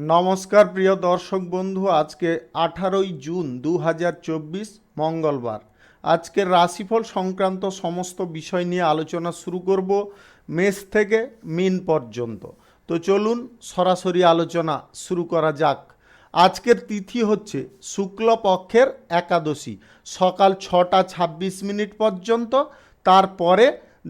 নমস্কার প্রিয় দর্শক বন্ধু, আজকে 18ই জুন 2024 মঙ্গলবার। আজকের রাশিফল সংক্রান্ত সমস্ত বিষয় নিয়ে আলোচনা শুরু করব মেষ থেকে মীন পর্যন্ত। তো চলুন সরাসরি আলোচনা শুরু করা যাক। আজকের তিথি হচ্ছে শুক্লপক্ষের একাদশী, সকাল 6টা 26 মিনিট পর্যন্ত, তারপরে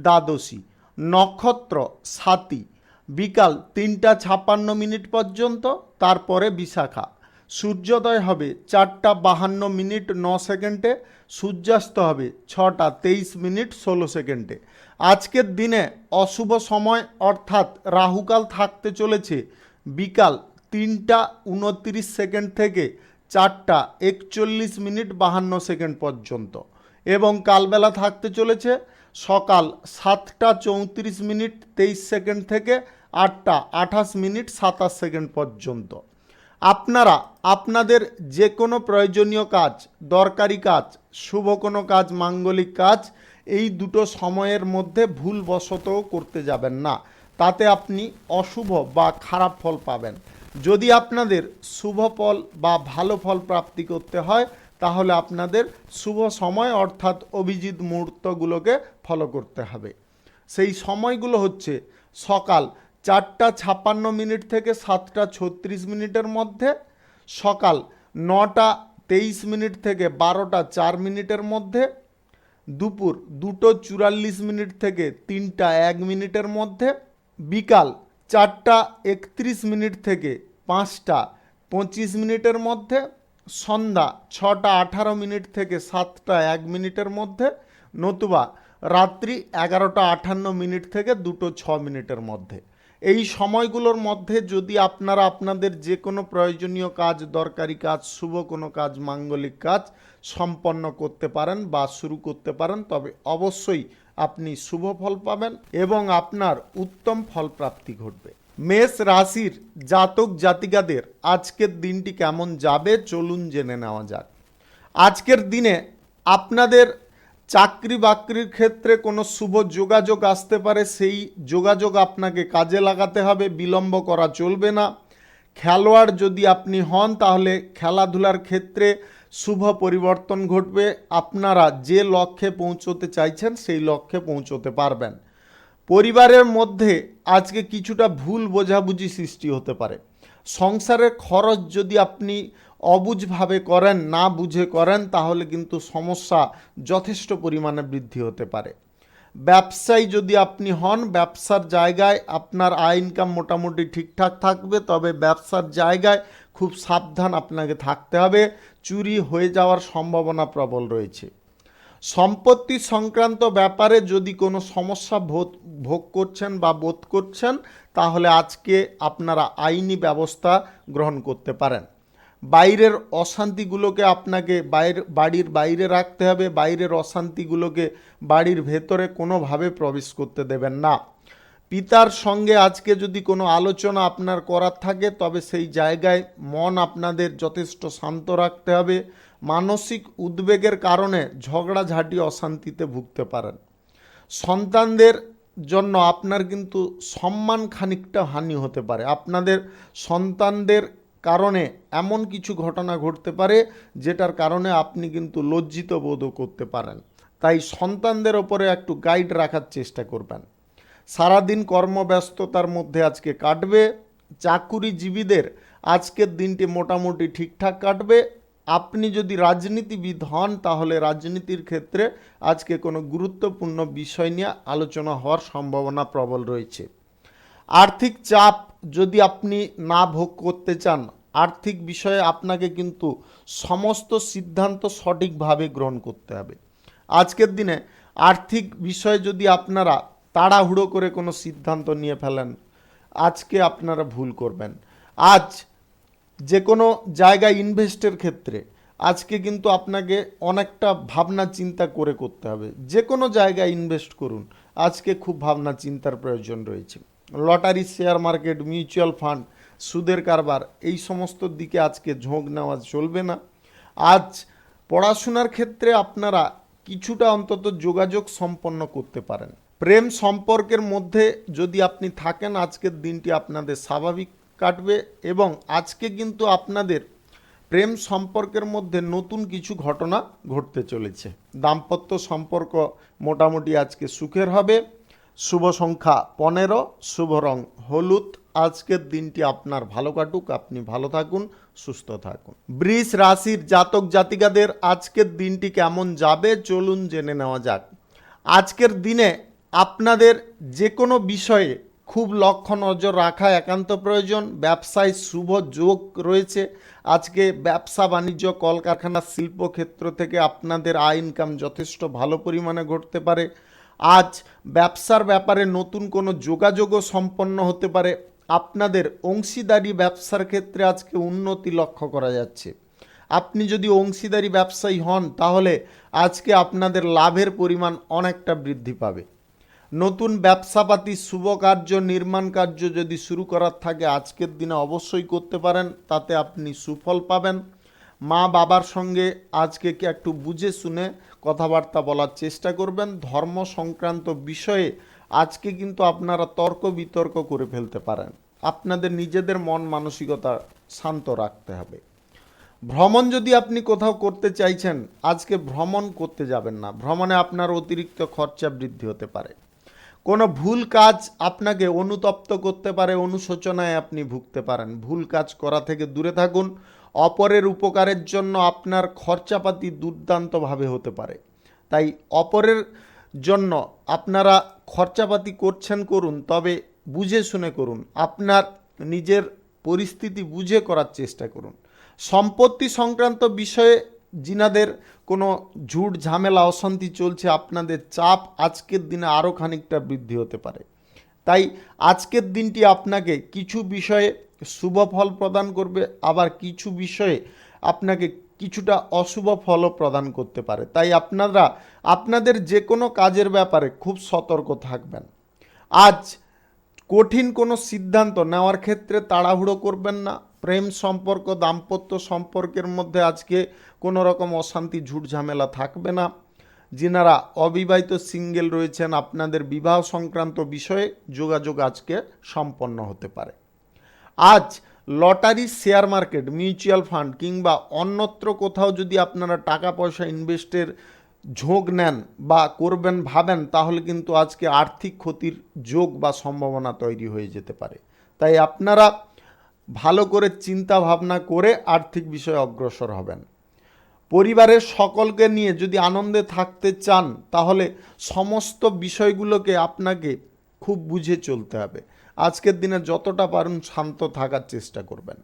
দ্বাদশী। নক্ষত্র স্বাতী, বিকাল 3টা 56 মিনিট পর্যন্ত, তারপরে বিশাখা। সূর্যোদয় হবে 4টা 52 মিনিট 9 সেকেন্ডে, সূর্যাস্ত হবে 6টা 23 মিনিট 16 সেকেন্ডে। আজকের দিনে অশুভ সময় অর্থাৎ রাহুকাল থাকতে চলেছে বিকাল 3টা 29 সেকেন্ড থেকে 4টা 41 মিনিট 52 সেকেন্ড পর্যন্ত, এবং কালবেলা থাকতে চলেছে সকাল 7টা 34 মিনিট 23 সেকেন্ড থেকে 8টা 28 মিনিট 27 সেকেন্ড পর্যন্ত। আপনারা আপনাদের যে কোনো প্রয়োজনীয় কাজ, দরকারি কাজ, শুভ কোনো কাজ, মাঙ্গলিক কাজ এই দুটো সময়ের মধ্যে ভুলবশতও করতে যাবেন না, তাতে আপনি অশুভ বা খারাপ ফল পাবেন। যদি আপনাদের শুভ ফল বা ভালো ফল প্রাপ্তি করতে হয় তাহলে আপনাদের শুভ সময় অর্থাৎ অভিজিৎ মুহূর্তগুলোকে ফলো করতে হবে। সেই সময়গুলো হচ্ছে সকাল 4টা 56 মিনিট থেকে 7টা 36 মিনিটের মধ্যে, সকাল 9টা 23 মিনিট থেকে 12টা 4 মিনিটের মধ্যে, দুপুর 2টো 44 মিনিট থেকে 3টা 1 মিনিটের মধ্যে, বিকাল 4টা 31 মিনিট থেকে 5টা 25 মিনিটের মধ্যে, সন্ধ্যা 6টা 18 মিনিট থেকে 7টা 1 মিনিটের মধ্যে, নতুবা রাত্রি 11টা 58 মিনিট থেকে 2টো 6 মিনিটের মধ্যে। এই সময়গুলোর মধ্যে যদি আপনারা আপনাদের যে কোনো প্রয়োজনীয় কাজ, দরকারি কাজ, শুভ কোনো কাজ, মাঙ্গলিক কাজ সম্পন্ন করতে পারেন বা শুরু করতে পারেন, তবে অবশ্যই আপনি শুভ ফল পাবেন এবং আপনার উত্তম ফল প্রাপ্তি ঘটবে। মেষ রাশির জাতক জাতিকাদের আজকের দিনটি কেমন যাবে চলুন জেনে নেওয়া যাক। আজকের দিনে আপনাদের চাকরি বাকরির ক্ষেত্রে কোনো শুভ যোগাযোগ আসতে পারে, সেই যোগাযোগ আপনাকে কাজে লাগাতে হবে, বিলম্ব করা চলবে না। খেলোয়াড় যদি আপনি হন তাহলে খেলাধুলার ক্ষেত্রে শুভ পরিবর্তন ঘটবে, আপনারা যে লক্ষ্যে পৌঁছতে চাইছেন সেই লক্ষ্যে পৌঁছতে পারবেন। পরিবারের মধ্যে আজকে কিছুটা ভুল বোঝাবুঝি সৃষ্টি হতে পারে। সংসারের খরচ যদি আপনি অবুঝভাবে করেন, না বুঝে করেন, তাহলে কিন্তু সমস্যা যথেষ্ট পরিমাণে বৃদ্ধি হতে পারে। ব্যবসায়ী যদি আপনি হন, ব্যবসার জায়গায় আপনার আয় ইনকাম মোটামুটি ঠিকঠাক থাকবে, তবে ব্যবসার জায়গায় খুব সাবধান আপনাকে থাকতে হবে, চুরি হয়ে যাওয়ার সম্ভাবনা প্রবল রয়েছে। সম্পত্তি সংক্রান্ত ব্যাপারে যদি কোনো সমস্যা ভোগ করছেন বা বোধ করছেন তাহলে আজকে আপনারা আইনি ব্যবস্থা গ্রহণ করতে পারেন। বাইরের অশান্তিগুলোকে আপনাকে বাড়ির বাইরে রাখতে হবে, বাইরের অশান্তিগুলোকে বাড়ির ভেতরে কোনোভাবে প্রবেশ করতে দেবেন না। পিতার সঙ্গে আজকে যদি কোনো আলোচনা আপনার করার থাকে তবে সেই জায়গায় মন আপনাদের যথেষ্ট শান্ত রাখতে হবে। মানসিক উদ্বেগের কারণে ঝগড়াঝাঁটি অশান্তিতে ভুগতে পারেন। সন্তানদের জন্য আপনার কিন্তু সম্মান খানিকটা হানি হতে পারে। আপনাদের সন্তানদের কারণে এমন কিছু ঘটনা ঘটতে পারে যেটার কারণে আপনি কিন্তু লজ্জিত বোধও করতে পারেন, তাই সন্তানদের ওপরে একটু গাইড রাখার চেষ্টা করবেন। সারাদিন কর্মব্যস্ততার মধ্যে আজকে কাটবে। চাকুরিজীবীদের আজকের দিনটি মোটামুটি ঠিকঠাক কাটবে। আপনি যদি রাজনীতিবিদ হন তাহলে রাজনীতির ক্ষেত্রে আজকে কোনো গুরুত্বপূর্ণ বিষয় নিয়ে আলোচনা হওয়ার সম্ভাবনা প্রবল রয়েছে। আর্থিক চাপ যদি আপনি না ভোগ করতে চান, আর্থিক বিষয়ে আপনাকে কিন্তু সমস্ত সিদ্ধান্ত সঠিকভাবে গ্রহণ করতে হবে। আজকের দিনে আর্থিক বিষয়ে যদি আপনারা তাড়াহুড়ো করে কোনো সিদ্ধান্ত নিয়ে ফেলেন, আজকে আপনারা ভুল করবেন। আজ যে কোনো জায়গায় ইনভেস্টের ক্ষেত্রে আজকে কিন্তু আপনাকে অনেকটা ভাবনা চিন্তা করে করতে হবে। যে কোনো জায়গায় ইনভেস্ট করুন, আজকে খুব ভাবনা চিন্তার প্রয়োজন রয়েছে। Lottery, share market, mutual fund, সুদের কারবার, এই সমস্ত দিকে আজকে ঝোঁক নেওয়া চলবে না। আজ পড়াশোনার ক্ষেত্রে আপনারা কিছুটা অন্তত যোগাযোগ সম্পন্ন করতে পারেন। প্রেম সম্পর্কের মধ্যে যদি আপনি থাকেন আজকের দিনটি আপনাদের স্বাভাবিক কাটবে এবং আজকে কিন্তু আপনাদের প্রেম সম্পর্কের মধ্যে নতুন কিছু ঘটনা ঘটতে চলেছে। দাম্পত্য সম্পর্ক মোটামুটি আজকে সুখের হবে। শুভ সংখ্যা 15, শুভ রং হলুদ। আজকের দিনটি আপনার ভালো কাটুক, আপনি ভালো থাকুন, সুস্থ থাকুন। বৃষ রাশির জাতক জাতিকাদের আজকের দিনটি কেমন যাবে চলুন জেনে নেওয়া যাক। আজকের দিনে আপনাদের যে কোনো বিষয়ে খুব লক্ষ্য নজর রাখা একান্ত প্রয়োজন। ব্যবসায় শুভ যোগ রয়েছে। আজকে ব্যবসা বাণিজ্য কলকারখানা শিল্পক্ষেত্র থেকে আপনাদের আয় ইনকাম যথেষ্ট ভালো পরিমাণে ঘটতে পারে। আজ ব্যবসার ব্যাপারে নতুন কোনো যোগাযোগও সম্পন্ন হতে পারে। আপনাদের অংশীদারি ব্যবসার ক্ষেত্রে আজকে উন্নতি লক্ষ্য করা যাচ্ছে। আপনি যদি অংশীদারি ব্যবসায়ী হন তাহলে আজকে আপনাদের লাভের পরিমাণ অনেকটা বৃদ্ধি পাবে। নতুন ব্যবসাপাতি শুভ কার্য নির্মাণ কার্য যদি শুরু করার থাকে আজকের দিনে অবশ্যই করতে পারেন, তাতে আপনি সুফল পাবেন। মা বাবার সঙ্গে আজকে কি একটু বুঝে শুনে কথাবার্তা বলার চেষ্টা করবেন। ধর্ম সংক্রান্ত বিষয়ে আজকে কিন্তু আপনারা তর্ক বিতর্ক করে ফেলতে পারেন। আপনাদের নিজেদের মন মানসিকতা শান্ত রাখতে হবে। ভ্রমণ যদি আপনি কোথাও করতে চাইছেন আজকে ভ্রমণ করতে যাবেন না। ভ্রমণে আপনার অতিরিক্ত খরচা বৃদ্ধি হতে পারে। কোনো ভুল কাজ আপনাকে অনুতপ্ত করতে পারে, অনুশোচনায় আপনি ভুগতে পারেন। ভুল কাজ করা থেকে দূরে থাকুন। অপরের উপকারের জন্য আপনার খরচাপাতি দুর্দান্তভাবে হতে পারে, তাই অপরের জন্য আপনারা খরচাপাতি করছেন করুন, তবে বুঝে শুনে করুন। আপনার নিজের পরিস্থিতি বুঝে করার চেষ্টা করুন। সম্পত্তি সংক্রান্ত বিষয়ে যিনাদের কোনো ঝুট ঝামেলা অশান্তি চলছে আপনাদের চাপ আজকের দিনে আরও খানিকটা বৃদ্ধি হতে পারে। তাই আজকের দিনটি আপনাকে কিছু বিষয়ে শুভ ফল প্রদান করবে, আবার কিছু বিষয়ে আপনাকে কিছুটা অশুভ ফলও প্রদান করতে পারে। তাই আপনারা আপনাদের যে কোনো কাজের ব্যাপারে খুব সতর্ক থাকবেন। আজ কঠিন কোনো সিদ্ধান্ত নেওয়ার ক্ষেত্রে তাড়াহুড়ো করবেন না। প্রেম সম্পর্ক দাম্পত্য সম্পর্কের মধ্যে আজকে কোনো রকম অশান্তি ঝুট ঝামেলা থাকবে না। যিনারা অবিবাহিত সিঙ্গেল রয়েছেন আপনাদের বিবাহ সংক্রান্ত বিষয়ে যোগাযোগ আজকে সম্পন্ন হতে পারে। আজ lottery, share market, mutual fund কিংবা অন্যত্র কোথাও যদি আপনারা টাকা পয়সা ইনভেস্টের ঝোঁক নেন বা করবেন ভাবেন তাহলে কিন্তু আজকে আর্থিক ক্ষতির যোগ বা সম্ভাবনা তৈরি হয়ে যেতে পারে। তাই আপনারা ভালো করে চিন্তা ভাবনা করে আর্থিক বিষয়ে অগ্রসর হবেন। পরিবারের সকলকে নিয়ে যদি আনন্দে থাকতে চান তাহলে সমস্ত বিষয়গুলোকে আপনাকে খুব বুঝে চলতে হবে। আজকের দিনে যতটা পারুন শান্ত থাকার চেষ্টা করবেন।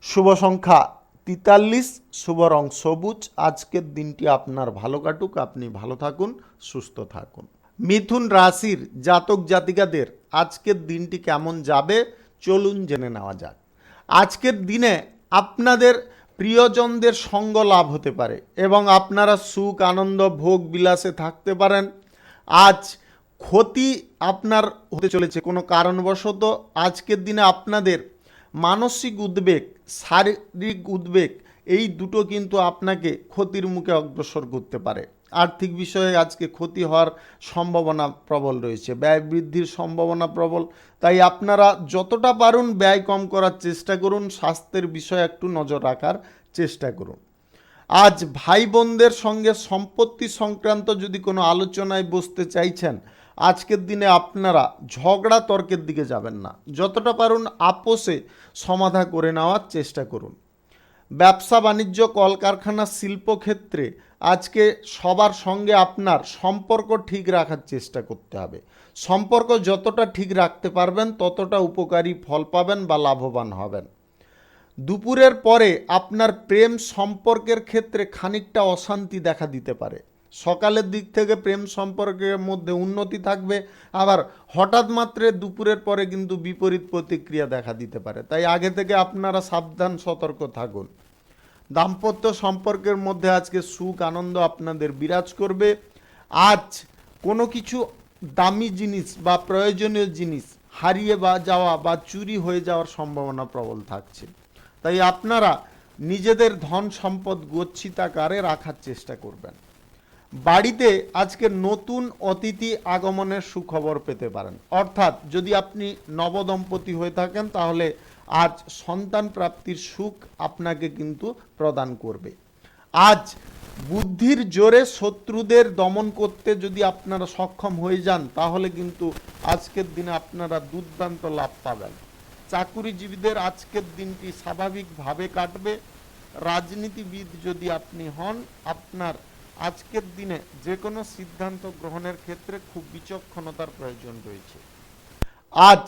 শুভ সংখ্যা 43, শুভ রং সবুজ। আজকের দিনটি আপনার ভালো কাটুক, আপনি ভালো থাকুন, সুস্থ থাকুন। মিথুন রাশির জাতক জাতিকাদের আজকের দিনটি কেমন যাবে চলুন জেনে নেওয়া যাক। আজকের দিনে আপনাদের প্রিয়জনদের সঙ্গ লাভ হতে পারে এবং আপনারা সুখ আনন্দ ভোগ বিলাসে থাকতে পারেন। আজ ক্ষতি আপনার হতে চলেছে কোনো কারণবশত। আজকের দিনে আপনাদের মানসিক উদ্বেগ, শারীরিক উদ্বেগ এই দুটো কিন্তু আপনাকে ক্ষতির মুখে অগ্রসর করতে পারে। আর্থিক বিষয়ে আজকে ক্ষতি হওয়ার সম্ভাবনা প্রবল রয়েছে, ব্যয় বৃদ্ধির সম্ভাবনা প্রবল। তাই আপনারা যতটা পারুন ব্যয় কম করার চেষ্টা করুন, স্বাস্থ্যের বিষয়ে একটু নজর রাখার চেষ্টা করুন। আজ ভাই বোনদের সঙ্গে সম্পত্তি সংক্রান্ত যদি কোনো আলোচনায় বসতে চাইছেন আজকের দিনে আপনারা ঝগড়া তর্কের দিকে যাবেন না, যতটা পারুন আপোষে সমাধা করে নেওয়ার চেষ্টা করুন। ব্যবসা বাণিজ্য কলকারখানা শিল্পক্ষেত্রে আজকে সবার সঙ্গে আপনার সম্পর্ক ঠিক রাখার চেষ্টা করতে হবে। সম্পর্ক যতটা ঠিক রাখতে পারবেন ততটা উপকারী ফল পাবেন বা লাভবান হবেন। দুপুরের পরে আপনার প্রেম সম্পর্কের ক্ষেত্রে খানিকটা অশান্তি দেখা দিতে পারে। সকালের দিক থেকে প্রেম সম্পর্কের মধ্যে উন্নতি থাকবে, আবার হঠাৎ মাত্রে দুপুরের পরে কিন্তু বিপরীত প্রতিক্রিয়া দেখা দিতে পারে। তাই আগে থেকে আপনারা সাবধান সতর্ক থাকুন। দাম্পত্য সম্পর্কের মধ্যে আজকে সুখ আনন্দ আপনাদের বিরাজ করবে। আজ কোনো কিছু দামি জিনিস বা প্রয়োজনীয় জিনিস হারিয়ে যাওয়া বা চুরি হয়ে যাওয়ার সম্ভাবনা প্রবল থাকছে। তাই আপনারা নিজেদের ধন সম্পদ গচ্ছিতাকারে রাখার চেষ্টা করবেন। বাড়িতে আজকে নতুন অতিথি আগমনের সুখবর পেতে পারেন। অর্থাৎ যদি আপনি নবদম্পতি হয়ে থাকেন তাহলে আজ সন্তান প্রাপ্তির সুখ আপনাকে কিন্তু প্রদান করবে। আজ বুদ্ধির জোরে শত্রুদের দমন করতে যদি আপনারা সক্ষম হয়ে যান, তাহলে কিন্তু আজকের দিনে আপনারা দুর্দান্ত লাভ পাবেন। চাকুরিজীবীদের আজকের দিনটি স্বাভাবিকভাবে কাটবে। রাজনীতিবিদ যদি আপনি হন, আপনার আজকের দিনে যে কোনো সিদ্ধান্ত গ্রহণের ক্ষেত্রে খুব বিচক্ষণতার প্রয়োজন রয়েছে। আজ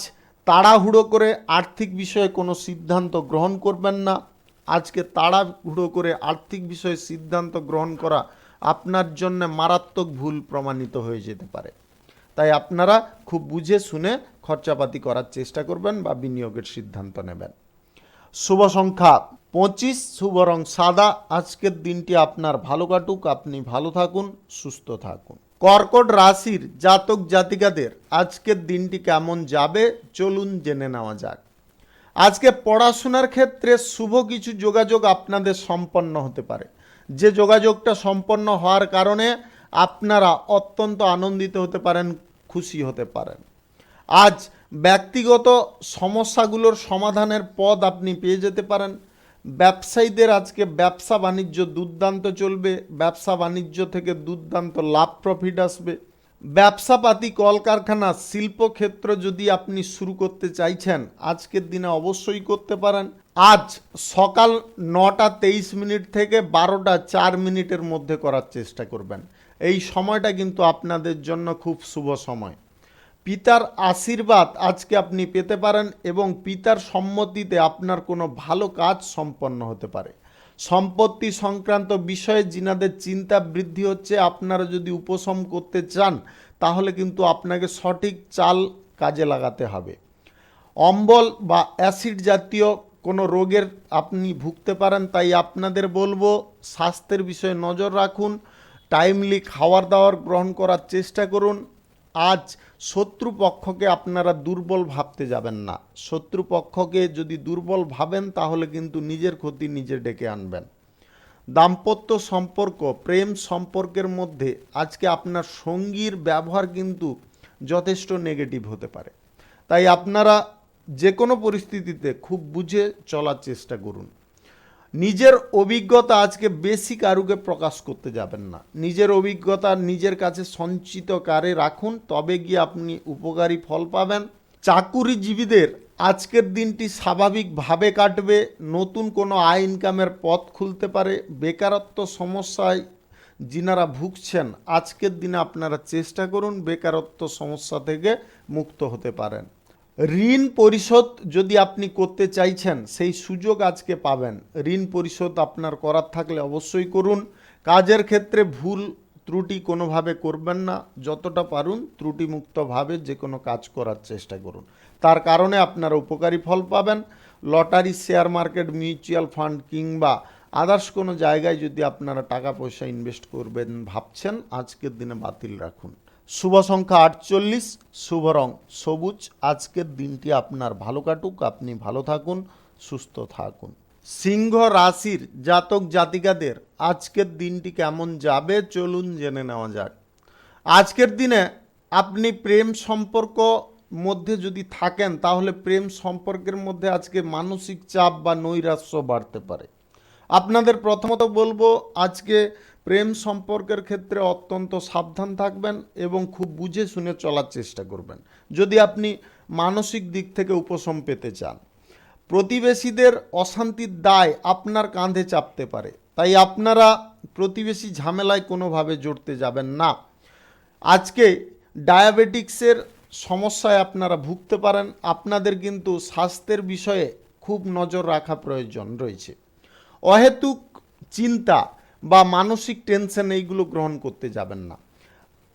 তাড়াহুড়ো করে আর্থিক বিষয়ে কোনো সিদ্ধান্ত গ্রহণ করবেন না। আজকে তাড়াহুড়ো করে আর্থিক বিষয়ে সিদ্ধান্ত গ্রহণ করা আপনার জন্য মারাত্মক ভুল প্রমাণিত হয়ে যেতে পারে। তাই আপনারা খুব বুঝে শুনে খরচাপাতি করার চেষ্টা করবেন বা বিনিয়োগের সিদ্ধান্ত নেবেন। শুভ সংখ্যা 25, শুভ রং সাদা। আজকের দিনটি আপনার ভালো কাটুক, আপনি ভালো থাকুন, সুস্থ থাকুন। কর্কট রাশির জাতক জাতিকাদের আজকের দিনটি কেমন যাবে চলুন জেনে নেওয়া যাক। আজকে পড়াশোনার ক্ষেত্রে শুভ কিছু যোগাযোগ আপনাদের সম্পন্ন হতে পারে, যে যোগাযোগটা সম্পন্ন হওয়ার কারণে আপনারা অত্যন্ত আনন্দিত হতে পারেন, খুশি হতে পারেন। আজ ব্যক্তিগত সমস্যাগুলোর সমাধানের পথ আপনি পেয়ে যেতে পারেন। ব্যবসায়ীদের আজকে ব্যবসা বাণিজ্য দুর্দান্ত চলবে, ব্যবসা বাণিজ্য থেকে দুর্দান্ত লাভ প্রফিট আসবে। ব্যবসাপাতি কলকারখানা শিল্পক্ষেত্র যদি আপনি শুরু করতে চাইছেন, আজকের দিনে অবশ্যই করতে পারেন। আজ সকাল 9:23 থেকে 12:04 মধ্যে করার চেষ্টা করবেন। এই সময়টা কিন্তু আপনাদের জন্য খুব শুভ সময়। পিতার আশীর্বাদ আজকে আপনি পেতে পারেন এবং পিতার সম্মতিতে আপনার কোনো ভালো কাজ সম্পন্ন হতে পারে। সম্পত্তি সংক্রান্ত বিষয়ে যিনাদের চিন্তা বৃদ্ধি হচ্ছে, আপনারা যদি উপশম করতে চান, তাহলে কিন্তু আপনাকে সঠিক চাল কাজে লাগাতে হবে। অম্বল বা অ্যাসিড জাতীয় কোনো রোগের আপনি ভুগতে পারেন, তাই আপনাদের বলবো স্বাস্থ্যের বিষয়ে নজর রাখুন, টাইমলি খাবার দাবার গ্রহণ করার চেষ্টা করুন। আজ শত্রুপক্ষকে আপনারা দুর্বল ভাবতে যাবেন না। শত্রুপক্ষকে যদি দুর্বল ভাবেন, তাহলে কিন্তু নিজের ক্ষতি নিজে ডেকে আনবেন। দাম্পত্য সম্পর্ক, প্রেম সম্পর্কের মধ্যে আজকে আপনার সঙ্গীর ব্যবহার কিন্তু যথেষ্ট নেগেটিভ হতে পারে, তাই আপনারা যে কোনো পরিস্থিতিতে খুব বুঝে চলার চেষ্টা করুন। নিজের অভিজ্ঞতা আজকে বেশি কারুকে প্রকাশ করতে যাবেন না। নিজের অভিজ্ঞতা নিজের কাছে সঞ্চিত কারে রাখুন, তবে গিয়ে আপনি উপকারী ফল পাবেন। চাকুরিজীবীদের আজকের দিনটি স্বাভাবিকভাবে কাটবে। নতুন কোনো আয় ইনকামের পথ খুলতে পারে। বেকারত্ব সমস্যায় যিনারা ভুগছেন, আজকের দিনে আপনারা চেষ্টা করুন বেকারত্ব সমস্যা থেকে মুক্ত হতে পারেন। ঋণ পরিশোধ যদি আপনি করতে চাইছেন, সেই সুযোগ আজকে পাবেন। ঋণ পরিশোধ আপনার করার থাকলে অবশ্যই করুন। কাজের ক্ষেত্রে ভুল ত্রুটি কোনোভাবে করবেন না। যতটা পারুন ত্রুটিমুক্তভাবে যে কোনো কাজ করার চেষ্টা করুন, তার কারণে আপনারা উপকারী ফল পাবেন। Lottery, share market, mutual fund কিংবা আদার্স কোনো জায়গায় যদি আপনারা টাকা পয়সা ইনভেস্ট করবেন ভাবছেন, আজকের দিনে বাতিল রাখুন। শুভ সংখ্যা 48, শুভ রং সবুজ। আজকের দিনটি আপনার ভালো কাটুক, আপনি ভালো থাকুন, সুস্থ থাকুন। সিংহ রাশির জাতক জাতিকাদের আজকের দিনটি কেমন যাবে চলুন জেনে নেওয়া যাক। আজকের দিনে আপনি প্রেম সম্পর্ক মধ্যে যদি থাকেন, তাহলে প্রেম সম্পর্কের মধ্যে আজকে মানসিক চাপ বা নৈরাশ্য বাড়তে পারে। আপনাদের প্রথমত বলবো, আজকে প্রেম সম্পর্কের ক্ষেত্রে অত্যন্ত সাবধান থাকবেন এবং খুব বুঝে শুনে চলার চেষ্টা করবেন যদি আপনি মানসিক দিক থেকে উপশম পেতে চান। প্রতিবেশীদের অশান্তির দায় আপনার কাঁধে চাপতে পারে, তাই আপনারা প্রতিবেশী ঝামেলায় কোনোভাবে জড়তে যাবেন না। আজকে ডায়াবেটিক্সের সমস্যায় আপনারা ভুগতে পারেন। আপনাদের কিন্তু স্বাস্থ্যের বিষয়ে খুব নজর রাখা প্রয়োজন রয়েছে। অহেতুক চিন্তা বা মানসিক টেনশন এইগুলো গ্রহণ করতে যাবেন না,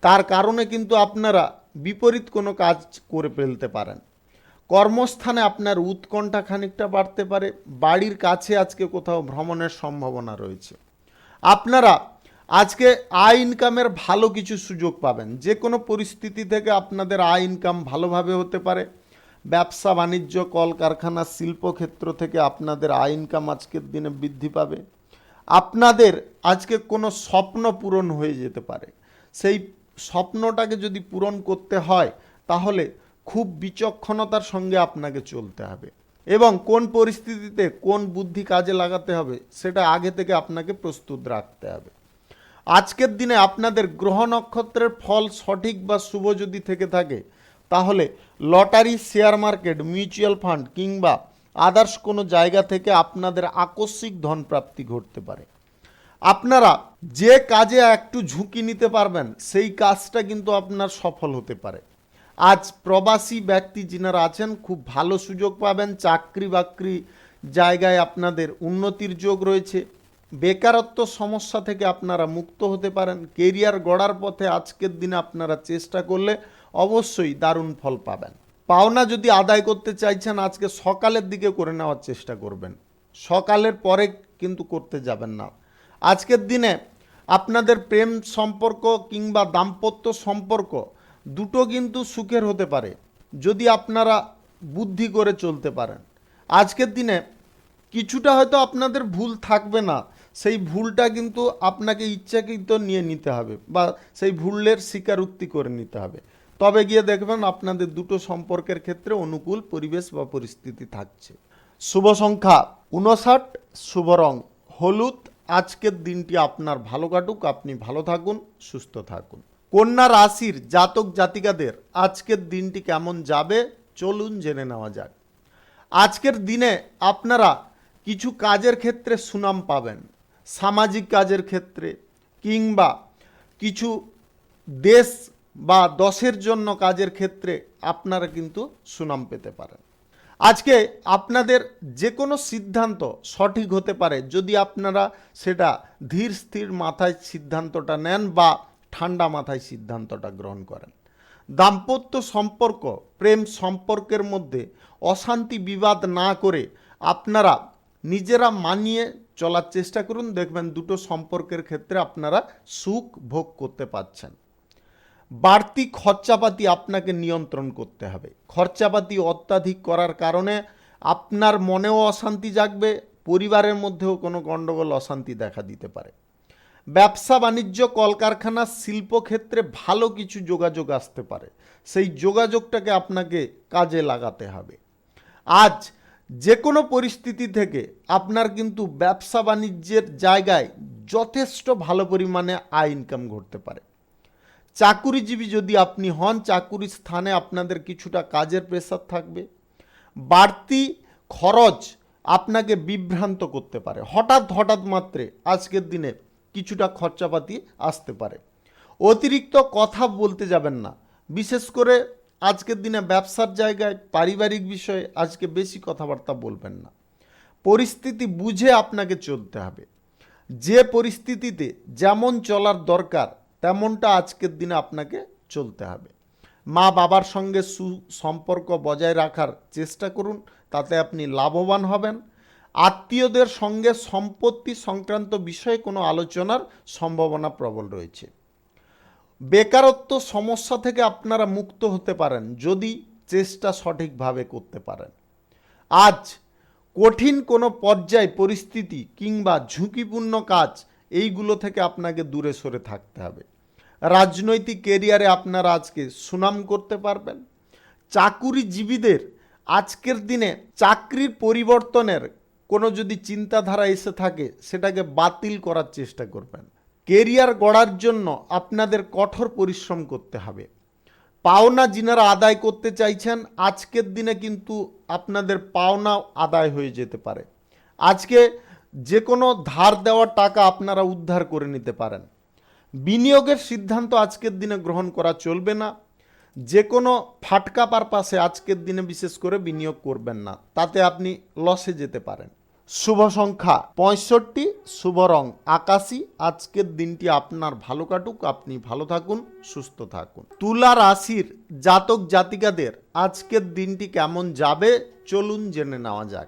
তার কারণে কিন্তু আপনারা বিপরীত কোনো কাজ করে ফেলতে পারেন। কর্মস্থানে আপনার উৎকণ্ঠা খানিকটা বাড়তে পারে। বাড়ির কাছে আজকে কোথাও ভ্রমণের সম্ভাবনা রয়েছে। আপনারা আজকে আয় ইনকামের ভালো কিছু সুযোগ পাবেন। যে কোনো পরিস্থিতি থেকে আপনাদের আয় ইনকাম ভালোভাবে হতে পারে। ব্যবসা বাণিজ্য, কলকারখানা, শিল্পক্ষেত্র থেকে আপনাদের আয় ইনকাম আজকের দিনে বৃদ্ধি পাবে। আপনাদের আজকে কোনো স্বপ্ন পূরণ হয়ে যেতে পারে। সেই স্বপ্নটাকে যদি পূরণ করতে হয়, তাহলে খুব বিচক্ষণতার সঙ্গে আপনাকে চলতে হবে। এবং কোন পরিস্থিতিতে কোন বুদ্ধি কাজে লাগাতে হবে সেটা আগে থেকে আপনাকে প্রস্তুত রাখতে হবে। আজকের দিনে আপনাদের গ্রহ নক্ষত্রের ফল সঠিক বা শুভ যদি থেকে থাকে তাহলে lottery, share market, mutual fund কিংবা আদার্স কোনো জায়গা থেকে আপনাদের আকস্মিক ধনপ্রাপ্তি ঘটতে পারে। আপনারা যে কাজে একটু ঝুঁকি নিতে পারবেন সেই কাজটা কিন্তু আপনার সফল হতে পারে। আজ প্রবাসী ব্যক্তি যিনারা আছেন খুব ভালো সুযোগ পাবেন, চাকরি বাকরি জায়গায় আপনাদের উন্নতির যোগ রয়েছে। বেকারত্ব সমস্যা থেকে আপনারা মুক্ত হতে পারেন। কেরিয়ার গড়ার পথে আজকের দিনে আপনারা চেষ্টা করলে অবশ্যই দারুণ ফল পাবেন। পাওনা যদি আদায় করতে চাইছেন আজকে সকালের দিকে করে নেওয়ার চেষ্টা করবেন, সকালের পরে কিন্তু করতে যাবেন না। আজকের দিনে আপনাদের প্রেম সম্পর্ক কিংবা দাম্পত্য সম্পর্ক দুটো কিন্তু সুখের হতে পারে যদি আপনারা বুদ্ধি করে চলতে পারেন। আজকের দিনে কিছুটা হয়তো আপনাদের ভুল থাকবে না, সেই ভুলটা কিন্তু আপনাকে ইচ্ছাকৃত নিয়ে নিতে হবে বা সেই ভুলের স্বীকারোক্তি করে নিতে হবে, তবে গিয়ে দেখবেন আপনাদের দুটো সম্পর্কের ক্ষেত্রে অনুকূল পরিবেশ বা পরিস্থিতি থাকছে। শুভ সংখ্যা 59, শুভ রং হলুদ। আজকের দিনটি আপনার ভালো কাটুক, আপনি ভালো থাকুন, সুস্থ থাকুন। কন্যা রাশির জাতক জাতিকাদের আজকের দিনটি কেমন যাবে চলুন জেনে নেওয়া যাক। আজকের দিনে আপনারা কিছু কাজের ক্ষেত্রে সুনাম পাবেন, সামাজিক কাজের ক্ষেত্রে কিংবা কিছু দেশ বা দশের জন্য কাজের ক্ষেত্রে আপনারা কিন্তু সুনাম পেতে পারেন। আজকে আপনাদের যে কোনো সিদ্ধান্ত সঠিক হতে পারে যদি আপনারা সেটা ধীর স্থির মাথায় সিদ্ধান্তটা নেন বা ঠান্ডা মাথায় সিদ্ধান্তটা গ্রহণ করেন। দাম্পত্য সম্পর্ক, প্রেম সম্পর্কের মধ্যে অশান্তি বিবাদ না করে আপনারা নিজেরা মানিয়ে চলার চেষ্টা করুন, দেখবেন দুটো সম্পর্কের ক্ষেত্রে আপনারা সুখ ভোগ করতে পারছেন। বাড়তি খরচাপাতি আপনাকে নিয়ন্ত্রণ করতে হবে। খরচাপাতি অত্যাধিক করার কারণে আপনার মনেও অশান্তি জাগবে, পরিবারের মধ্যেও কোনো গণ্ডগোল অশান্তি দেখা দিতে পারে। ব্যবসা বাণিজ্য, কলকারখানা, শিল্পক্ষেত্রে ভালো কিছু যোগাযোগ আসতে পারে, সেই যোগাযোগটাকে আপনাকে কাজে লাগাতে হবে। আজ যে কোনো পরিস্থিতি থেকে আপনার কিন্তু ব্যবসা বাণিজ্যের জায়গায় যথেষ্ট ভালো পরিমাণে আয় ইনকাম ঘটতে পারে। চাকুরিজীবী যদি আপনি হন, চাকুরি স্থানে আপনাদের কিছুটা কাজের প্রেসার থাকবে। বাড়তি খরচ আপনাকে বিভ্রান্ত করতে পারে, হঠাৎ মাত্রে আজকের দিনে কিছুটা খরচাপাতি আসতে পারে। অতিরিক্ত কথা বলতে যাবেন না, বিশেষ করে আজকের দিনে ব্যবসার জায়গায় পারিবারিক বিষয়ে আজকে বেশি কথাবার্তা বলবেন না। পরিস্থিতি বুঝে আপনাকে চলতে হবে, যে পরিস্থিতিতে যেমন চলার দরকার তেমনটা আজকের দিনে আপনাকে চলতে হবে। মা বাবার সঙ্গে সুসম্পর্ক বজায় রাখার চেষ্টা করুন, তাতে আপনি লাভবান হবেন। আত্মীয়দের সঙ্গে সম্পত্তি সংক্রান্ত বিষয়ে কোনো আলোচনার সম্ভাবনা প্রবল রয়েছে। বেকারত্ব সমস্যা থেকে আপনারা মুক্ত হতে পারেন যদি চেষ্টা সঠিকভাবে করতে পারেন। আজ কঠিন কোনো পর্যায় পরিস্থিতি কিংবা ঝুঁকিপূর্ণ কাজ এইগুলো থেকে আপনাকে দূরে সরে থাকতে হবে। রাজনৈতিক কেরিয়ারে আপনারা আজকে সুনাম করতে পারবেন। চাকুরিজীবীদের আজকের দিনে চাকরির পরিবর্তনের কোনো যদি চিন্তাধারা এসে থাকে সেটাকে বাতিল করার চেষ্টা করবেন। কেরিয়ার গড়ার জন্য আপনাদের কঠোর পরিশ্রম করতে হবে। পাওনা যিনারা আদায় করতে চাইছেন আজকের দিনে কিন্তু আপনাদের পাওনা আদায় হয়ে যেতে পারে। আজকে যে কোনো ধার দেওয়া টাকা আপনারা উদ্ধার করে নিতে পারেন। বিনিয়োগের সিদ্ধান্ত আজকের দিনে গ্রহণ করা চলবে না। যে কোনো ফাটকা পারপাসে আজকের দিনে বিশেষ করে বিনিয়োগ করবেন না, তাতে আপনি লসে যেতে পারেন। শুভ সংখ্যা 65, শুভ রং আকাশী। আজকের দিনটি আপনার ভালো কাটুক, আপনি ভালো থাকুন, সুস্থ থাকুন। তুলা রাশির জাতক জাতিকাদের আজকের দিনটি কেমন যাবে চলুন জেনে নেওয়া যাক।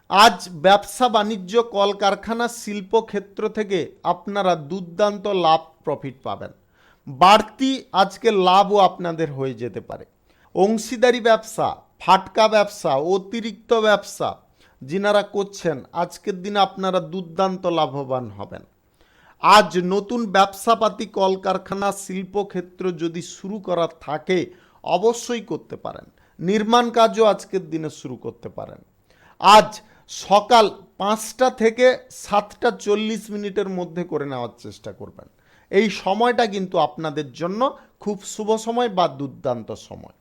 আজ ব্যবসা বাণিজ্য, কলকারখানা, শিল্পক্ষেত্র থেকে আপনারা দুর্দান্ত লাভ প্রফিট পাবেন। বাড়তি আজকে লাভও আপনাদের হয়ে যেতে পারে। অংশীদারি ব্যবসা, ফাটকা ব্যবসা, অতিরিক্ত ব্যবসা যিনারা করছেন আজকের দিনে আপনারা দুর্দান্ত লাভবান হবেন। আজ নতুন ব্যবসাপাতি, কলকারখানা, শিল্পক্ষেত্র যদি শুরু করার থাকে অবশ্যই করতে পারেন। নির্মাণ কাজও আজকের দিনে শুরু করতে পারেন। আজ সকাল 5টা থেকে 7টা 40 মিনিটের মধ্যে করে নেওয়ার চেষ্টা করবেন। এই সময়টা কিন্তু আপনাদের জন্য খুব শুভ সময় বা দুর্দান্ত সময়।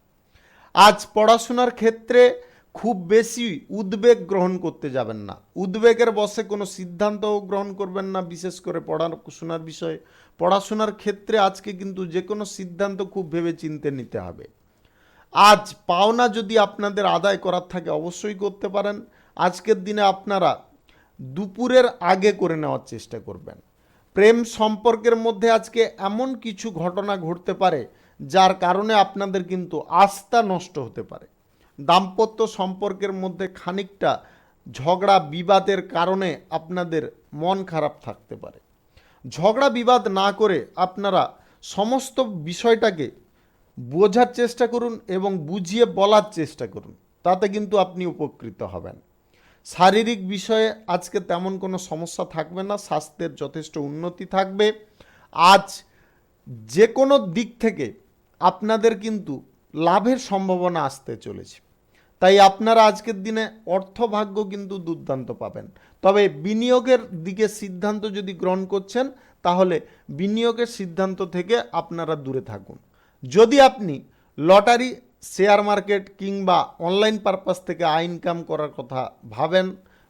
আজ পড়াশোনার ক্ষেত্রে খুব বেশি উদ্বেগ গ্রহণ করতে যাবেন না, উদ্বেগের বশে কোনো সিদ্ধান্তও গ্রহণ করবেন না। বিশেষ করে পড়াশোনার বিষয়ে, পড়াশোনার ক্ষেত্রে আজকে কিন্তু যে কোনো সিদ্ধান্ত খুব ভেবে চিন্তে নিতে হবে। আজ পাওনা যদি আপনাদের আদায় করার থাকে অবশ্যই করতে পারেন। আজকের দিনে আপনারা দুপুরের আগে করে নেওয়ার চেষ্টা করবেন। প্রেম সম্পর্কের মধ্যে আজকে এমন কিছু ঘটনা ঘটতে পারে যার কারণে আপনাদের কিন্তু আস্থা নষ্ট হতে পারে। দাম্পত্য সম্পর্কের মধ্যে খানিকটা ঝগড়া বিবাদের কারণে আপনাদের মন খারাপ থাকতে পারে। ঝগড়া বিবাদ না করে আপনারা সমস্ত বিষয়টাকে বোঝার চেষ্টা করুন এবং বুঝিয়ে বলার চেষ্টা করুন, তাতে কিন্তু আপনি উপকৃত হবেন। শারীরিক বিষয়ে আজকে তেমন কোনো সমস্যা থাকবে না, স্বাস্থ্যের যথেষ্ট উন্নতি থাকবে। আজ যে কোনো দিক থেকে আপনাদের কিন্তু লাভের সম্ভাবনা আসতে চলেছে, তাই আপনারা আজকের দিনে অর্থভাগ্য কিন্তু দুর্দান্ত পাবেন। তবে বিনিয়োগের দিকে সিদ্ধান্ত যদি গ্রহণ করছেন তাহলে বিনিয়োগের সিদ্ধান্ত থেকে আপনারা দূরে থাকুন। যদি আপনি লটারি, শেয়ার মার্কেট কিংবা অনলাইন পারপাস থেকে আয় ইনকাম করার কথা ভাবেন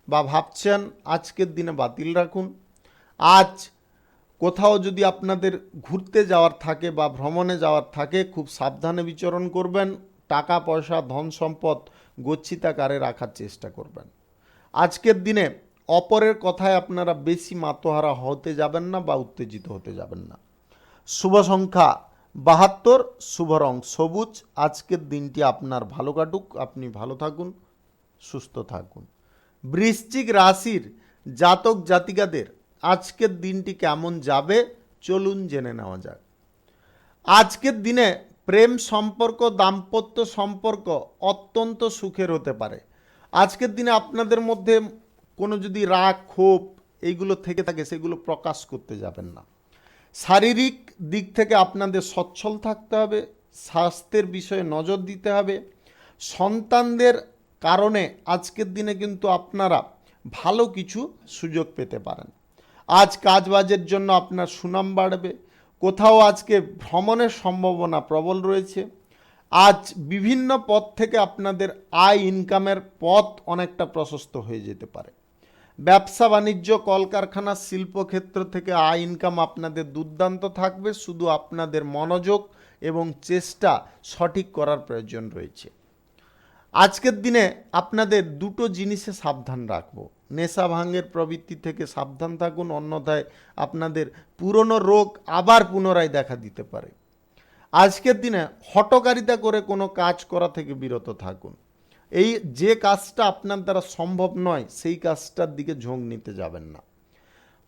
বা ভাবছেন, আজকের দিনে বাতিল রাখুন। আজ কোথাও যদি আপনাদের ঘুরতে যাওয়ার থাকে বা ভ্রমণে যাওয়ার থাকে খুব সাবধানে বিচরণ করবেন। টাকা পয়সা ধন সম্পদ গচ্ছিতাকারে রাখার চেষ্টা করবেন। আজকের দিনে অপরের কথায় আপনারা বেশি মাতোহারা হতে যাবেন না বা উত্তেজিত হতে যাবেন না। শুভ সংখ্যা 72, শুভ রং সবুজ। আজকের দিনটি আপনার ভালো কাটুক, আপনি ভালো থাকুন, সুস্থ থাকুন। বৃশ্চিক রাশির জাতক জাতিকাদের আজকের দিনটি কেমন যাবে চলুন জেনে নেওয়া যাক। আজকের দিনে প্রেম সম্পর্ক, দাম্পত্য সম্পর্ক অত্যন্ত সুখের হতে পারে। আজকের দিনে আপনাদের মধ্যে কোনো যদি রাগ ক্ষোভ এইগুলো থেকে থাকে সেগুলো প্রকাশ করতে যাবেন না। শারীরিক দিক থেকে আপনাদের সচ্ছল থাকতে হবে, স্বাস্থ্যের বিষয়ে নজর দিতে হবে। সন্তানদের কারণে আজকের দিনে কিন্তু আপনারা ভালো কিছু সুযোগ পেতে পারেন। আজ কাজবাজের জন্য আপনার সুনাম বাড়বে। কোথাও আজকে ভ্রমণের সম্ভাবনা প্রবল রয়েছে। আজ বিভিন্ন পথ থেকে আপনাদের আয় ইনকামের পথ অনেকটা প্রশস্ত হয়ে যেতে পারে। ব্যবসা বাণিজ্য, কলকারখানা, শিল্পক্ষেত্র থেকে আয় ইনকাম আপনাদের দুর্দান্ত থাকবে। শুধু আপনাদের মনোযোগ এবং চেষ্টা সঠিক করার প্রয়োজন রয়েছে। আজকের দিনে আপনাদের দুটো জিনিসে সাবধান রাখবো। নেশা ভাঙের প্রবৃত্তি থেকে সাবধান থাকুন, অন্যথায় আপনাদের পুরনো রোগ আবার পুনরায় দেখা দিতে পারে। আজকের দিনে হঠকারিতা করে কোনো কাজ করা থেকে বিরত থাকুন। এই যে কাজটা আপনার দ্বারা সম্ভব নয় সেই কাজটার দিকে ঝোঁক নিতে যাবেন না।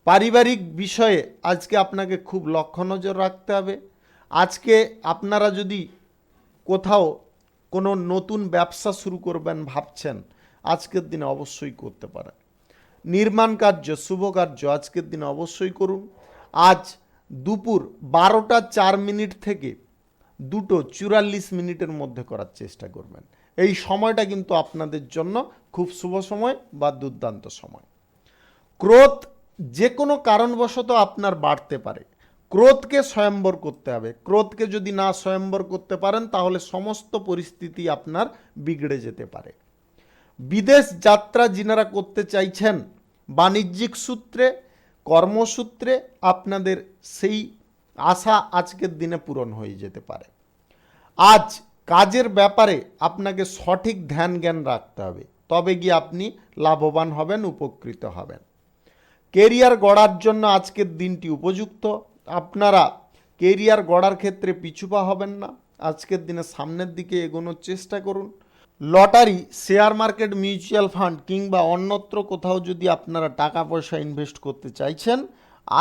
পারিবারিক বিষয়ে আজকে আপনাকে খুব লক্ষ্য নজর রাখতে হবে। আজকে আপনারা যদি কোথাও কোনো নতুন ব্যবসা শুরু করবেন ভাবছেন, আজকের দিনে অবশ্যই করতে পারেন। নির্মাণ কার্য, শুভ কার্য আজকের দিনে অবশ্যই করুন। আজ দুপুর 12টা 4 মিনিট থেকে 2টো 44 মিনিটের মধ্যে করার চেষ্টা করবেন। এই সময়টা কিন্তু আপনাদের জন্য খুব শুভ সময় বা দুর্দান্ত সময়। ক্রোধ যে কোনো কারণবশত আপনার বাড়তে পারে, ক্রোধকে স্বয়ম্বর করতে হবে। ক্রোধকে যদি না স্বয়ম্বর করতে পারেন তাহলে সমস্ত পরিস্থিতি আপনার বিগড়ে যেতে পারে। বিদেশ যাত্রা যিনারা করতে চাইছেন, বাণিজ্যিক সূত্রে, কর্মসূত্রে আপনাদের সেই আশা আজকের দিনে পূরণ হয়ে যেতে পারে। আজ কাজের ব্যাপারে আপনাকে সঠিক ধ্যান জ্ঞান রাখতে হবে, তবে গিয়ে আপনি লাভবান হবেন, উপকৃত হবেন। কেরিয়ার গড়ার জন্য আজকের দিনটি উপযুক্ত। আপনারা কেরিয়ার গড়ার ক্ষেত্রে পিছুপা হবেন না। আজকের দিনে সামনের দিকে এগোনোর চেষ্টা করুন। Lottery, share market, mutual fund কিংবা অন্যত্র কোথাও যদি আপনারা টাকা পয়সা ইনভেস্ট করতে চাইছেন,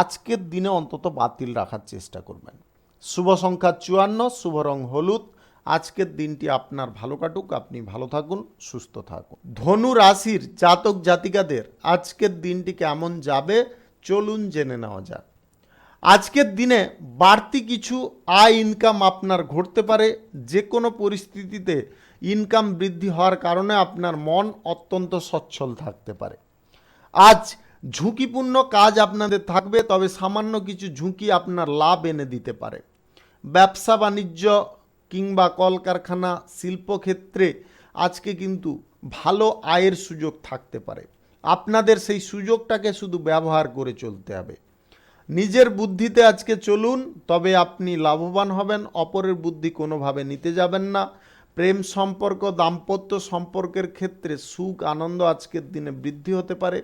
আজকের দিনে অন্তত বাতিল রাখার চেষ্টা করবেন। শুভ সংখ্যা 54, শুভ রং হলুদ। আজকের দিনটি আপনার ভালো কাটুক, আপনি ভালো থাকুন, সুস্থ থাকুন। ধনু রাশির জাতক জাতিকাদের আজকের দিনটি কেমন যাবে চলুন জেনে নেওয়া যাক। আজকের দিনে বাড়তি কিছু আয় ইনকাম আপনার ঘটতে পারে। যে কোনো পরিস্থিতিতে ইনকাম বৃদ্ধি হওয়ার কারণে আপনার মন অত্যন্ত সচ্ছল থাকতে পারে। আজ ঝুঁকিপূর্ণ কাজ আপনাদের থাকবে, তবে সামান্য কিছু ঝুঁকি আপনার লাভ এনে দিতে পারে। ব্যবসা বাণিজ্য কিংবা কলকারখানা শিল্পক্ষেত্রে আজকে কিন্তু ভালো আয়ের সুযোগ থাকতে পারে। আপনাদের সেই সুযোগটাকে শুধু ব্যবহার করে চলতে হবে। নিজের বুদ্ধিতে আজকে চলুন, তবে আপনি লাভবান হবেন। অপরের বুদ্ধি কোনোভাবে নিতে যাবেন না। প্রেম সম্পর্ক, দাম্পত্য সম্পর্কের ক্ষেত্রে সুখ আনন্দ আজকের দিনে বৃদ্ধি হতে পারে।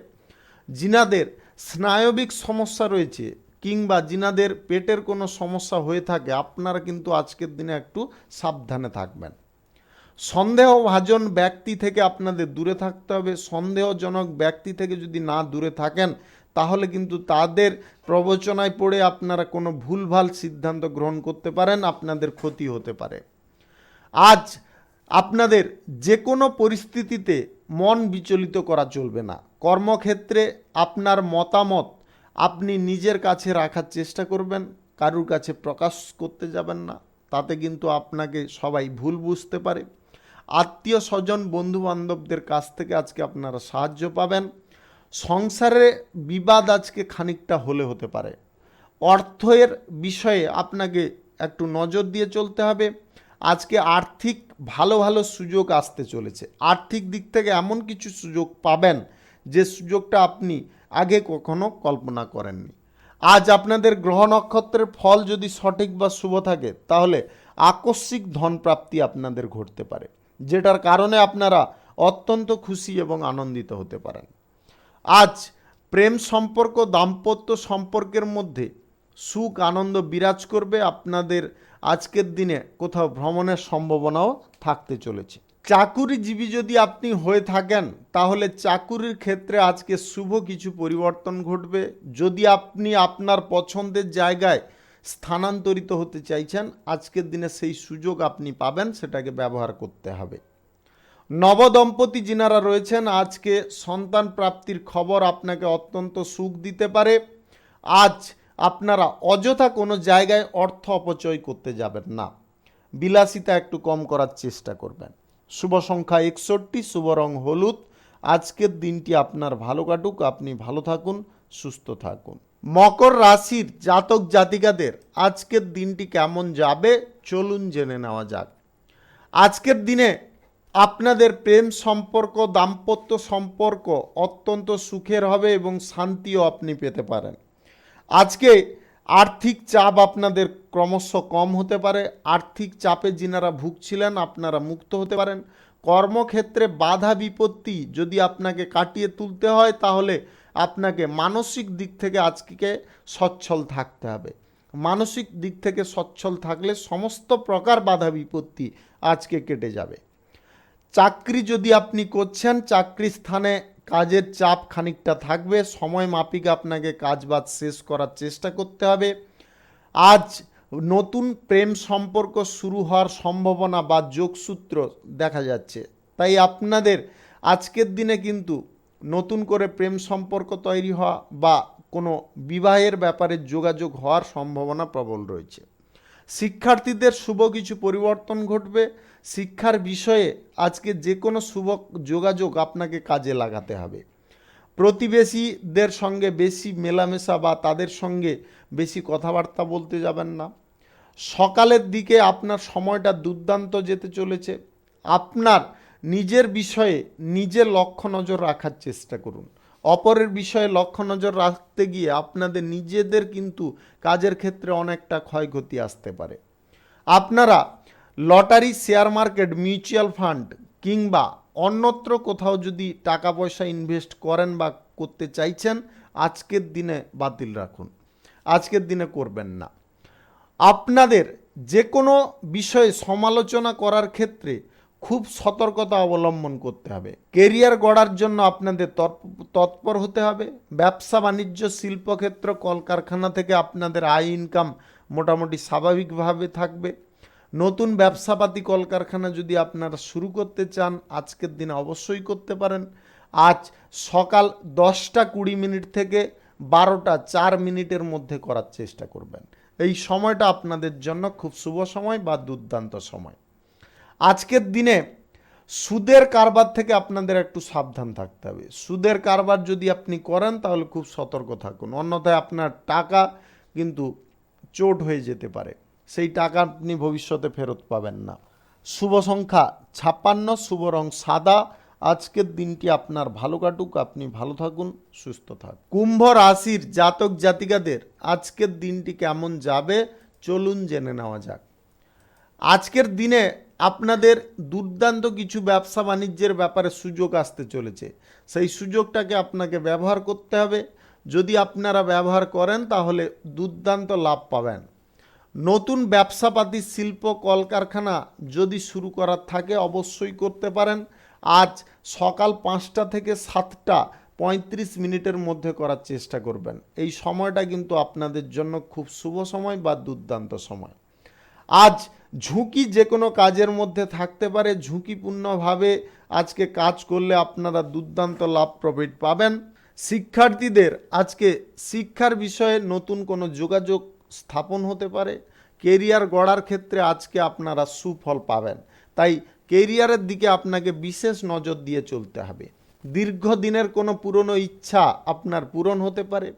যিনাদের স্নায়বিক সমস্যা রয়েছে কিংবা যিনাদের পেটের কোনো সমস্যা হয়ে থাকে, আপনারা কিন্তু আজকের দিনে একটু সাবধানে থাকবেন। সন্দেহভাজন ব্যক্তি থেকে আপনাদের দূরে থাকতে হবে। সন্দেহজনক ব্যক্তি থেকে যদি না দূরে থাকেন, তাহলে কিন্তু তাদের প্রবচনায় পড়ে আপনারা কোনো ভুলভাল সিদ্ধান্ত গ্রহণ করতে পারেন, আপনাদের ক্ষতি হতে পারে। আজ আপনাদের যে কোনো পরিস্থিতিতে মন বিচলিত করা চলবে না। কর্মক্ষেত্রে আপনার মতামত আপনি নিজের কাছে রাখার চেষ্টা করবেন, কারুর কাছে প্রকাশ করতে যাবেন না, তাতে কিন্তু আপনাকে সবাই ভুল বুঝতে পারে। আত্মীয় স্বজন বন্ধু বান্ধবদের কাছ থেকে আজকে আপনারা সাহায্য পাবেন। সংসারে বিবাদ আজকে খানিকটা হলে হতে পারে। অর্থের বিষয়ে আপনাকে একটু নজর দিয়ে চলতে হবে। আজকে আর্থিক ভালো ভালো সুযোগ আসতে চলেছে। আর্থিক দিক থেকে এমন কিছু সুযোগ পাবেন যে সুযোগটা আপনি আগে কখনো কল্পনা করেননি। আজ আপনাদের গ্রহ নক্ষত্রের ফল যদি সঠিক বা শুভ থাকে, তাহলে আকস্মিক ধনপ্রাপ্তি আপনাদের ঘটতে পারে, যেটার কারণে আপনারা অত্যন্ত খুশি এবং আনন্দিত হতে পারেন। আজ প্রেম সম্পর্ক, দাম্পত্য সম্পর্কের মধ্যে সুখ আনন্দ বিরাজ করবে। আপনাদের আজকের দিনে কোথাও ভ্রমণের সম্ভাবনাও থাকতে চলেছে। চাকুরিজীবী যদি আপনি হয়ে থাকেন, তাহলে চাকুরির ক্ষেত্রে আজকে শুভ কিছু পরিবর্তন ঘটবে। যদি আপনি আপনার পছন্দের জায়গায় স্থানান্তরিত হতে চাইছেন, আজকের দিনে সেই সুযোগ আপনি পাবেন, সেটাকে ব্যবহার করতে হবে। নবদম্পতি যিনারা রয়েছেন, আজকে সন্তান প্রাপ্তির খবর আপনাকে অত্যন্ত সুখ দিতে পারে। আজ আপনারা অযথা কোনো জায়গায় অর্থ অপচয় করতে যাবেন না। বিলাসিতা একটু কম করার চেষ্টা করবেন। শুভ সংখ্যা 61, শুভ রং হলুদ। আজকের দিনটি আপনার ভালো কাটুক, আপনি ভালো থাকুন, সুস্থ থাকুন। মকর রাশির জাতক জাতিকাদের আজকের দিনটি কেমন যাবে চলুন জেনে নেওয়া যাক। আজকের দিনে আপনাদের প্রেম সম্পর্ক, দাম্পত্য সম্পর্ক অত্যন্ত সুখের হবে এবং শান্তিও আপনি পেতে পারেন। আজকে আর্থিক চাপ আপনাদের ক্রমশ কম হতে পারে। আর্থিক চাপে যিনারা ভুগছিলেন, আপনারা মুক্ত হতে পারেন। কর্মক্ষেত্রে বাধা বিপত্তি যদি আপনাকে কাটিয়ে তুলতে হয়, তাহলে আপনাকে মানসিক দিক থেকে আজকে সচ্ছল থাকতে হবে। মানসিক দিক থেকে সচ্ছল থাকলে সমস্ত প্রকার বাধা বিপত্তি আজকে কেটে যাবে। চাকরি যদি আপনি করছেন, চাকরি স্থানে কাজের চাপ খানিকটা থাকবে। সময় মাফিক আপনাকে কাজবাজ শেষ করার চেষ্টা করতে হবে। আজ নতুন প্রেম সম্পর্ক শুরু হওয়ার সম্ভাবনা বা যোগসূত্র দেখা যাচ্ছে, তাই আপনাদের আজকের দিনে কিন্তু নতুন করে প্রেম সম্পর্ক তৈরি হওয়া বা কোনো বিবাহের ব্যাপারে যোগাযোগ হওয়ার সম্ভাবনা প্রবল রয়েছে। শিক্ষার্থীদের শুভ কিছু পরিবর্তন ঘটবে। শিক্ষার বিষয়ে আজকে যে কোনো শুভ যোগাযোগ আপনাকে কাজে লাগাতে হবে। প্রতিবেশীদের সঙ্গে বেশি মেলামেশা বা তাদের সঙ্গে বেশি কথাবার্তা বলতে যাবেন না। সকালের দিকে আপনার সময়টা দুর্দান্ত যেতে চলেছে। আপনার নিজের বিষয়ে নিজের লক্ষ্য নজর রাখার চেষ্টা করুন। অপরের বিষয়ে লক্ষ্য নজর রাখতে গিয়ে আপনাদের নিজেদের কিন্তু কাজের ক্ষেত্রে অনেকটা ক্ষয়ক্ষতি আসতে পারে। আপনারা lottery, share market, mutual fund কিংবা অন্যত্র কোথাও যদি টাকা পয়সা ইনভেস্ট করেন বা করতে চাইছেন, আজকের দিনে বাতিল রাখুন, আজকের দিনে করবেন না। আপনাদের যে কোনো বিষয়ে সমালোচনা করার ক্ষেত্রে খুব সতর্কতা অবলম্বন করতে হবে। কেরিয়ার গড়ার জন্য আপনাদের তৎপর হতে হবে। ব্যবসা বাণিজ্য, শিল্পক্ষেত্র, কলকারখানা থেকে আপনাদের আয় ইনকাম মোটামুটি স্বাভাবিকভাবে থাকবে। নতুন ব্যবসাপাতি কলকারখানা যদি আপনারা শুরু করতে চান, আজকের দিনে অবশ্যই করতে পারেন। আজ সকাল 10:20 থেকে 12:04 মধ্যে করার চেষ্টা করবেন। এই সময়টা আপনাদের জন্য খুব শুভ সময় বা দুর্দান্ত সময়। আজকের দিনে সুদের কারবার থেকে আপনাদের একটু সাবধান থাকতে হবে। সুদের কারবার যদি আপনি করেন তাহলে খুব সতর্ক থাকুন, অন্যথায় আপনার টাকা কিন্তু চোট হয়ে যেতে পারে, সেই টাকা আপনি ভবিষ্যতে ফেরত পাবেন না। শুভ সংখ্যা 56, শুভ রং সাদা। আজকের দিনটি আপনার ভালো কাটুক, আপনি ভালো থাকুন, সুস্থ থাকুন। কুম্ভ রাশির জাতক জাতিকাদের আজকের দিনটি কেমন যাবে চলুন জেনে নেওয়া যাক। আজকের দিনে আপনাদের দুর্দান্ত কিছু ব্যবসা বাণিজ্যের ব্যাপারে সুযোগ আসতে চলেছে, সেই সুযোগটাকে আপনাকে ব্যবহার করতে হবে। যদি আপনারা ব্যবহার করেন তাহলে দুর্দান্ত লাভ পাবেন। নতুন ব্যবসাপাতি, শিল্প, কলকারখানা যদি শুরু করার থাকে অবশ্যই করতে পারেন। আজ সকাল 5টা থেকে 7:35 মধ্যে করার চেষ্টা করবেন। এই সময়টা কিন্তু আপনাদের জন্য খুব শুভ সময় বা দুর্দান্ত সময়। আজ ঝুঁকি যে কোনো কাজের মধ্যে থাকতে পারে, ঝুঁকিপূর্ণভাবে আজকে কাজ করলে আপনারা দুর্দান্ত লাভ প্রফিট পাবেন। শিক্ষার্থীদের আজকে শিক্ষার বিষয়ে নতুন কোনো যোগাযোগ স্থাপন হতে পারে। কেরিয়ার গড়ার ক্ষেত্রে আজকে আপনারা সুফল পাবেন, তাই কেরিয়ারের দিকে আপনাকে বিশেষ নজর দিয়ে চলতে হবে। দীর্ঘদিনের কোনো পুরনো ইচ্ছা আপনার পূরণ হতে পারে।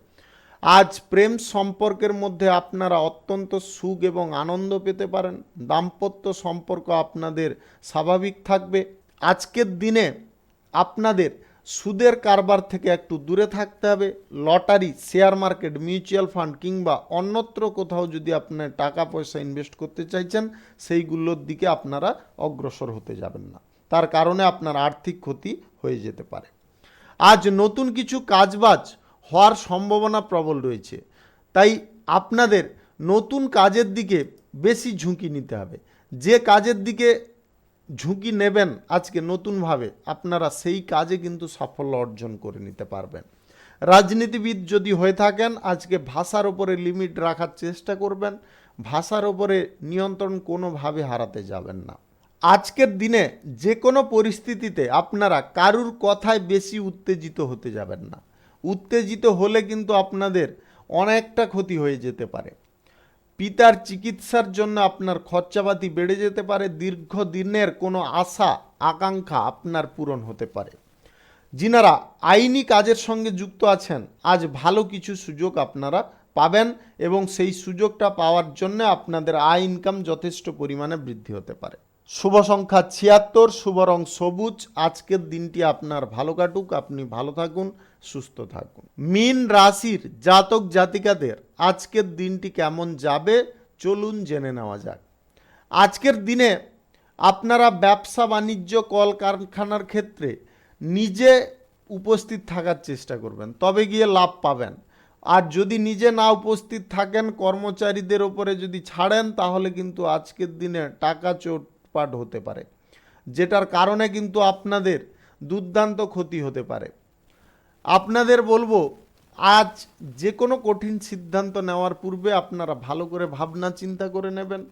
আজ প্রেম সম্পর্কের মধ্যে আপনারা অত্যন্ত সুখ এবং আনন্দ পেতে পারেন। দাম্পত্য সম্পর্ক আপনাদের স্বাভাবিক থাকবে। আজকের দিনে আপনাদের সুদের কারবার থেকে একটু দূরে থাকতে হবে। Lottery, share market, mutual fund কিংবা অন্যত্র কোথাও যদি আপনার টাকা পয়সা ইনভেস্ট করতে চাইছেন সেইগুলোর দিকে আপনারা অগ্রসর হতে যাবেন না, তার কারণে আপনার আর্থিক ক্ষতি হয়ে যেতে পারে। আজ নতুন কিছু কাজবাজ হওয়ার সম্ভাবনা প্রবল রয়েছে, তাই আপনাদের নতুন কাজের দিকে বেশি ঝুঁকি নিতে হবে। যে কাজের দিকে ঝুঁকি নেবেন আজকে নতুনভাবে, আপনারা সেই কাজে কিন্তু সাফল্য অর্জন করে নিতে পারবেন। রাজনীতিবিদ যদি হয়ে থাকেন আজকে ভাষার ওপরে লিমিট রাখার চেষ্টা করবেন। ভাষার ওপরে নিয়ন্ত্রণ কোনোভাবে হারাতে যাবেন না। আজকের দিনে যে কোনো পরিস্থিতিতে আপনারা কারুর কথায় বেশি উত্তেজিত হতে যাবেন না। উত্তেজিত হলে কিন্তু আপনাদের অনেকটা ক্ষতি হয়ে যেতে পারে। পিতার চিকিৎসার জন্য আপনার খরচাপাতি বেড়ে যেতে পারে। দীর্ঘদিনের কোনো আশা আকাঙ্ক্ষা আপনার পূরণ হতে পারে। যিনারা আইনি কাজের সঙ্গে যুক্ত আছেন আজ ভালো কিছু সুযোগ আপনারা পাবেন এবং সেই সুযোগটা পাওয়ার জন্য আপনাদের আয় ইনকাম যথেষ্ট পরিমাণে বৃদ্ধি হতে পারে। শুভ সংখ্যা 76, শুভ রং সবুজ। আজকের দিনটি আপনার ভালো কাটুক, আপনি ভালো থাকুন, সুস্থ থাকুন। মীন রাশির জাতক জাতিকাদের আজকের দিনটি কেমন যাবে চলুন জেনে নেওয়া যাক। আজকের দিনে আপনারা ব্যবসা বাণিজ্য, কলকারখানার ক্ষেত্রে নিজে উপস্থিত থাকার চেষ্টা করবেন, তবে গিয়ে লাভ পাবেন। আর যদি নিজে না উপস্থিত থাকেন, কর্মচারীদের ওপরে যদি ছাড়েন, তাহলে কিন্তু আজকের দিনে টাকা চোটপাট হতে পারে, যেটার কারণে কিন্তু আপনাদের দুর্দান্ত ক্ষতি হতে পারে। আপনাদের বলবো আজ যে কোনো কঠিন সিদ্ধান্ত নেওয়ার পূর্বে আপনারা ভালো করে ভাবনা চিন্তা করে নেবেন।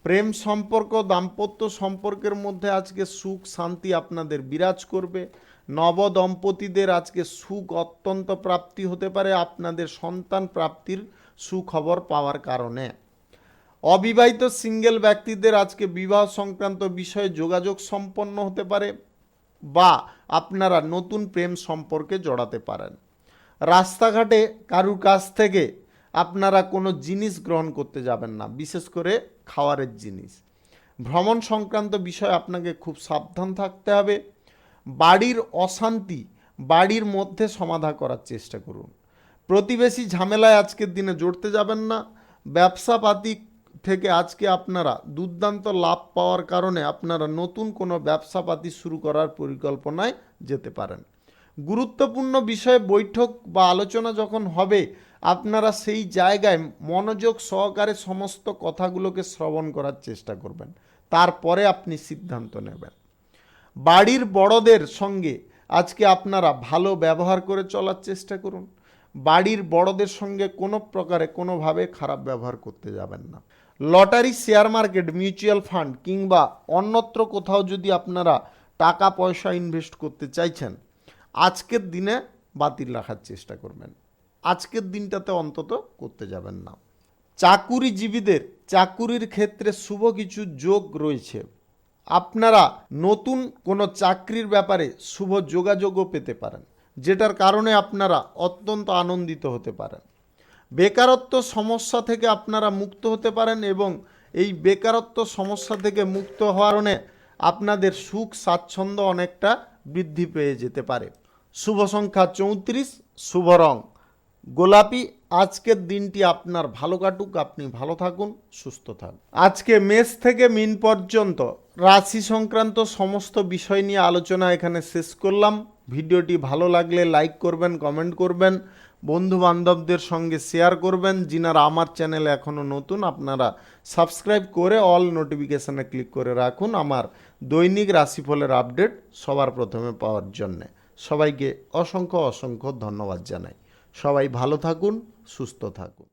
প্রেম সম্পর্ক, দাম্পত্য সম্পর্কের মধ্যে আজকে সুখ শান্তি আপনাদের বিরাজ করবে। নবদম্পতিদের আজকে সুখ অত্যন্ত প্রাপ্তি হতে পারে আপনাদের সন্তান প্রাপ্তির সুখবর পাওয়ার কারণে। অবিবাহিত সিঙ্গেল ব্যক্তিদের আজকে বিবাহ সংক্রান্ত বিষয়ে যোগাযোগ সম্পন্ন হতে পারে বা আপনারা নতুন প্রেম সম্পর্কে জড়াতে পারেন। রাস্তাঘাটে কারুর কাছ থেকে আপনারা কোনো জিনিস গ্রহণ করতে যাবেন না, বিশেষ করে খাওয়ারের জিনিস। ভ্রমণ সংক্রান্ত বিষয়ে আপনাকে খুব সাবধান থাকতে হবে। বাড়ির অশান্তি বাড়ির মধ্যে সমাধান করার চেষ্টা করুন। প্রতিবেশী ঝামেলায় আজকের দিনে জড়তে যাবেন না। ব্যবসাপাতি থেকে আজকে আপনারা দুর্দান্ত লাভ পাওয়ার কারণে আপনারা নতুন কোনো ব্যবসাপাতি শুরু করার পরিকল্পনায় যেতে পারেন। গুরুত্বপূর্ণ বিষয়ে বৈঠক বা আলোচনা যখন হবে আপনারা সেই জায়গায় মনোযোগ সহকারে সমস্ত কথাগুলোকে শ্রবণ করার চেষ্টা করবেন, তারপরে আপনি সিদ্ধান্ত নেবেন। বাড়ির বড়দের সঙ্গে আজকে আপনারা ভালো ব্যবহার করে চলার চেষ্টা করুন। বাড়ির বড়দের সঙ্গে কোনো প্রকারে কোনোভাবে খারাপ ব্যবহার করতে যাবেন না। Lottery, share market, mutual fund কিংবা অন্যত্র কোথাও যদি আপনারা টাকা পয়সা ইনভেস্ট করতে চাইছেন আজকের দিনে বাতিল রাখার চেষ্টা করবেন। আজকের দিনটাতে অন্তত করতে যাবেন না। চাকুরিজীবীদের চাকুরির ক্ষেত্রে শুভ কিছু যোগ রয়েছে। আপনারা নতুন কোনো চাকরির ব্যাপারে শুভ যোগাযোগও পেতে পারেন, যেটার কারণে আপনারা অত্যন্ত আনন্দিত হতে পারেন। বেকারত্ব সমস্যা থেকে আপনারা মুক্ত হতে পারেন এবং এই বেকারত্ব সমস্যা থেকে মুক্ত হওয়ার কারণে আপনাদের সুখ স্বাচ্ছন্দ্য অনেকটা বৃদ্ধি পেয়ে যেতে পারে। শুভ সংখ্যা 34, শুভ রং গোলাপি। আজকের দিনটি আপনার ভালো কাটুক, আপনি ভালো থাকুন, সুস্থ থাকুন। আজকে মেষ থেকে মিন পর্যন্ত রাশি সংক্রান্ত সমস্ত বিষয় নিয়ে আলোচনা এখানে শেষ করলাম। ভিডিওটি ভালো লাগলে লাইক করবেন, কমেন্ট করবেন, বন্ধু বান্ধবদের সঙ্গে শেয়ার করবেন। যিনারা আমার চ্যানেলে এখনও নতুন, আপনারা সাবস্ক্রাইব করে অল নোটিফিকেশানে ক্লিক করে রাখুন আমার দৈনিক রাশিফলের আপডেট সবার প্রথমে পাওয়ার জন্যে। সবাইকে অসংখ্য অসংখ্য ধন্যবাদ জানাই। সবাই ভালো থাকুন, সুস্থ থাকুন।